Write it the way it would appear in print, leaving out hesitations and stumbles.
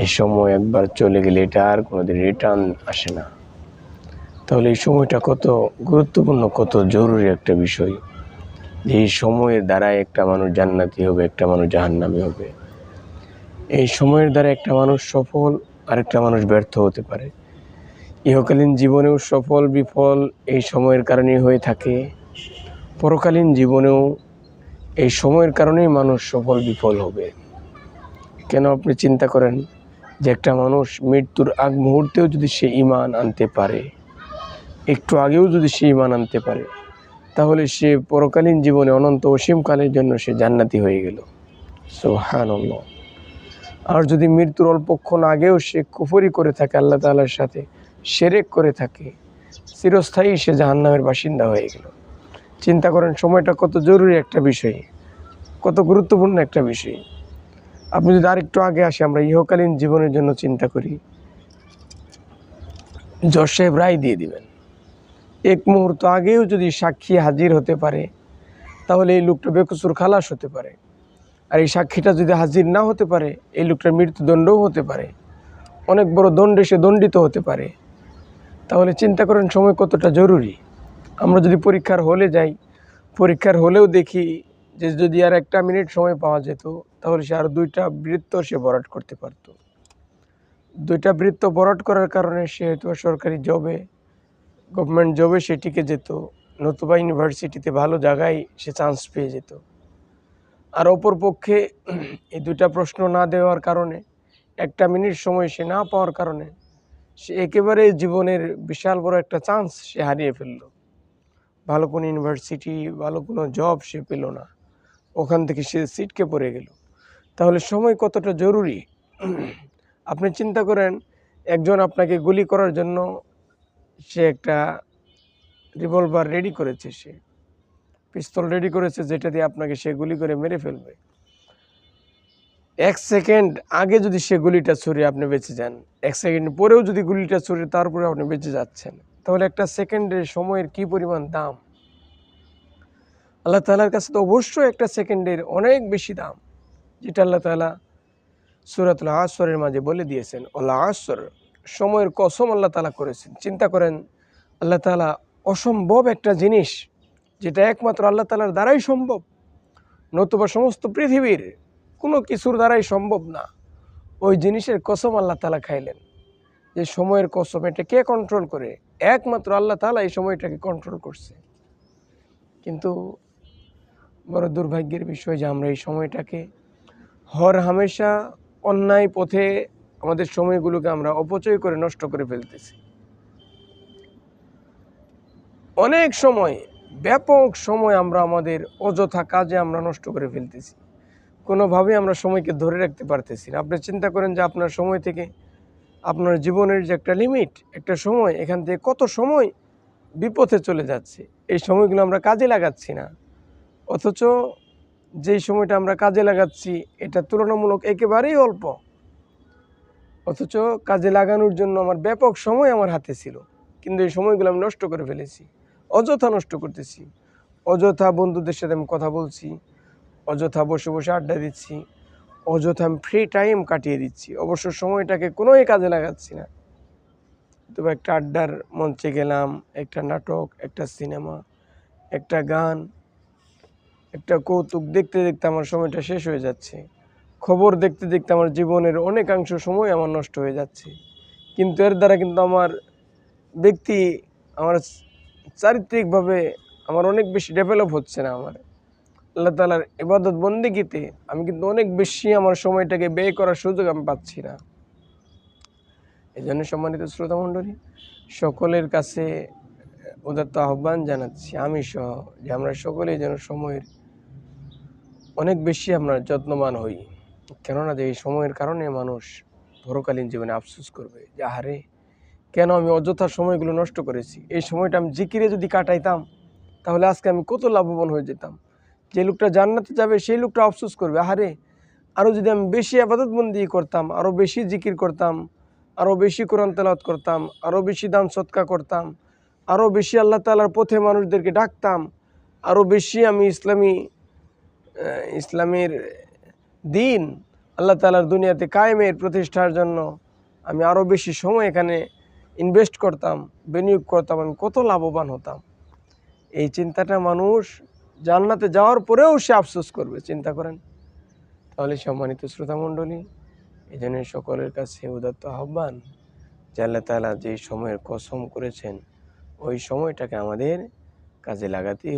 এই সময় একবার চলে গেলে এটা আর কোনোদিন রিটার্ন আসে না। তাহলে এই সময়টা কত গুরুত্বপূর্ণ, কত জরুরি একটা বিষয়। এই সময়ের দ্বারা একটা মানুষ জান্নাতি হবে, একটা মানুষ জাহান্নামী হবে। এই সময়ের দ্বারা একটা মানুষ সফল, আরেকটা মানুষ ব্যর্থ হতে পারে। ইহকালীন জীবনেও সফল বিফল এই সময়ের কারণেই হয়ে থাকে, পরকালীন জীবনেও এই সময়ের কারণেই মানুষ সফল বিফল হবে। কেন আপনি চিন্তা করেন যে একটা মানুষ মৃত্যুর আগ মুহূর্তেও যদি সে ঈমান আনতে পারে, একটু আগেও যদি সে ঈমান আনতে পারে, তাহলে সে পরকালীন জীবনে অনন্ত অসীমকালের জন্য সে জান্নাতি হয়ে গেল। সুবহানাল্লাহ। আর যদি মৃত্যুর অল্পক্ষণ আগেও সে কুফরি করে থাকে, আল্লাহ তাআলার সাথে শিরক করে থাকে, চিরস্থায়ী সে জাহান্নামের বাসিন্দা হয়ে গেল। চিন্তা করেন সময়টা কত জরুরি একটা বিষয়, কত গুরুত্বপূর্ণ একটা বিষয়। আপনি যদি আরেকটু আগে আসি, আমরা ইহকালীন জীবনের জন্য চিন্তা করি। জজ সাহেব রায় দিয়ে দিবেন, এক মুহূর্ত আগেও যদি সাক্ষী হাজির হতে পারে, তাহলে এই লোকটা বেকসুর খালাস হতে পারে। আর এই সাক্ষীটা যদি হাজির না হতে পারে, এই লোকটার মৃত্যুদণ্ডও হতে পারে, অনেক বড় দণ্ডে সে দণ্ডিত হতে পারে। তাহলে চিন্তা করেন সময় কতটা জরুরি। আমরা যদি পরীক্ষার হলে যাই, পরীক্ষার হলেও দেখি যে যদি আর 1 মিনিট সময় পাওয়া যেত, তাহলে সে আর 2টা বৃত্ত সে ভরাট করতে পারত। 2টা বৃত্ত ভরাট করার কারণে সে হয়তো সরকারি জবে, গভর্নমেন্ট জবে সে টিকে যেত, নতুবা ইউনিভার্সিটিতে ভালো জায়গায় সে চান্স পেয়ে যেত। আর অপরপক্ষে এই 2টা প্রশ্ন না দেওয়ার কারণে, 1 মিনিট সময় সে না পাওয়ার কারণে সে একেবারে জীবনের বিশাল বড় একটা চান্স সে হারিয়ে ফেলল। ভালো কোনো ইউনিভার্সিটি, ভালো কোনো জব সে পেল না, ওখান থেকে সে ছিটকে পড়ে গেল। তাহলে সময় কতটা জরুরি। আপনি চিন্তা করেন, একজন আপনাকে গুলি করার জন্য সে একটা রিভলভার রেডি করেছে, সে পিস্তল রেডি করেছে, যেটা দিয়ে আপনাকে সে গুলি করে মেরে ফেলবে। 1 সেকেন্ড আগে যদি সে গুলিটা ছুড়ে আপনি বেঁচে যান, 1 সেকেন্ড পরেও যদি গুলিটা ছুড়ে তারপরে আপনি বেঁচে যাচ্ছেন, তাহলে একটা সেকেন্ডের সময়ের কি পরিমাণ দাম। আল্লাহ তাআলার কাছে তো অবশ্যই একটা সেকেন্ডের অনেক বেশি দাম, যেটা আল্লাহ তাআলা সূরাতুল আসরের মাঝে বলে দিয়েছেন। ওয়াল আসর, সময়ের কসম আল্লাহ তাআলা করেছেন। চিন্তা করেন, আল্লাহ তাআলা অসম্ভব একটা জিনিস, যেটা একমাত্র আল্লাহ তাআলার দ্বারাই সম্ভব, নতুবা সমস্ত পৃথিবীর কোনো কিছুর দ্বারাই সম্ভব না, ওই জিনিসের কসম আল্লাহ তাআলা খাইলেন। যে সময়ের কসম, এটা কে কন্ট্রোল করে? একমাত্র আল্লাহ তাআলা এই সময়টাকে কন্ট্রোল করছে। কিন্তু বড় দুর্ভাগ্যের বিষয় যে আমরা এই সময়টাকে হর হামেশা অন্যায় পথে আমাদের সময়গুলোকে আমরা অপচয় করে নষ্ট করে ফেলতেছি। অনেক সময়, ব্যাপক সময় আমরা আমাদের অযথা কাজে আমরা নষ্ট করে ফেলতেছি। কোনোভাবেই আমরা সময়কে ধরে রাখতে পারতেছি না। আপনি চিন্তা করেন যে আপনার সময় থেকে, আপনার জীবনের যে একটা লিমিট, একটা সময়, এখান থেকে কত সময় বিপথে চলে যাচ্ছে। এই সময়গুলো আমরা কাজে লাগাচ্ছি না, অথচ যেই সময়টা আমরা কাজে লাগাচ্ছি এটা তুলনামূলক একেবারেই অল্প, অথচ কাজে লাগানোর জন্য আমার ব্যাপক সময় আমার হাতে ছিল, কিন্তু এই সময়গুলো আমি নষ্ট করে ফেলেছি, অযথা নষ্ট করতেছি। অযথা বন্ধুদের সাথে আমি কথা বলছি, অযথা বসে বসে আড্ডা দিচ্ছি, অযথা আমি ফ্রি টাইম কাটিয়ে দিচ্ছি, অবসর সময়টাকে কোনোই কাজে লাগাচ্ছি না। তবে একটা আড্ডার মঞ্চে গেলাম, একটা নাটক, একটা সিনেমা, একটা গান, একটা কৌতুক দেখতে দেখতে আমার সময়টা শেষ হয়ে যাচ্ছে। খবর দেখতে দেখতে আমার জীবনের অনেকাংশ সময় আমার নষ্ট হয়ে যাচ্ছে। কিন্তু এর দ্বারা কিন্তু আমার ব্যক্তি, আমার চারিত্রিকভাবে আমার অনেক বেশি ডেভেলপ হচ্ছে না। আমার আল্লাহ তাআলার ইবাদত বন্দেগীতে আমি কিন্তু অনেক বেশি আমার সময়টাকে ব্যয় করার সুযোগ আমি পাচ্ছি না। এই জন্য সম্মানিত শ্রোতামণ্ডলী, সকলের কাছে উদাত্ত আহ্বান জানাচ্ছি, আমি সহ, যে আমরা সকলেই যেন সময়ের অনেক বেশি আমরা যত্নবান হই। কেননা যে এই সময়ের কারণে মানুষ পরকালীন জীবনে আফসোস করবে যে আহারে, কেন আমি অযথা সময়গুলো নষ্ট করেছি। এই সময়টা আমি জিকিরে যদি কাটাইতাম, তাহলে আজকে আমি কত লাভবান হয়ে যেতাম। যে লোকটা জান্নাতে যাবে সেই লোকটা আফসোস করবে, আহারে, আরও যদি আমি বেশি ইবাদত বন্দি করতাম, আরও বেশি জিকির করতাম, আরও বেশি কোরআন তেলাওয়াত করতাম, আরও বেশি দান সদকা করতাম, আরও বেশি আল্লাহ তাআলার পথে মানুষদেরকে ডাকতাম, আরও বেশি আমি ইসলামের দিন আল্লাহ তাআলার দুনিয়াতে কায়েমের প্রতিষ্ঠার জন্য আমি আরও বেশি সময় এখানে ইনভেস্ট করতাম, বিনিয়োগ করতাম, আমি কত লাভবান হতাম। এই চিন্তাটা মানুষ জান্নাতে যাওয়ার পরেও সে আফসোস করবে, চিন্তা করেন। তাহলে সম্মানিত শ্রোতামণ্ডলী, এই জন্য সকলের কাছে উদাত্ত আহ্বান যে আল্লাহ তাআলা যে সময়ের কসম করেছেন ওই সময়টাকে আমাদের কাজে লাগাতেই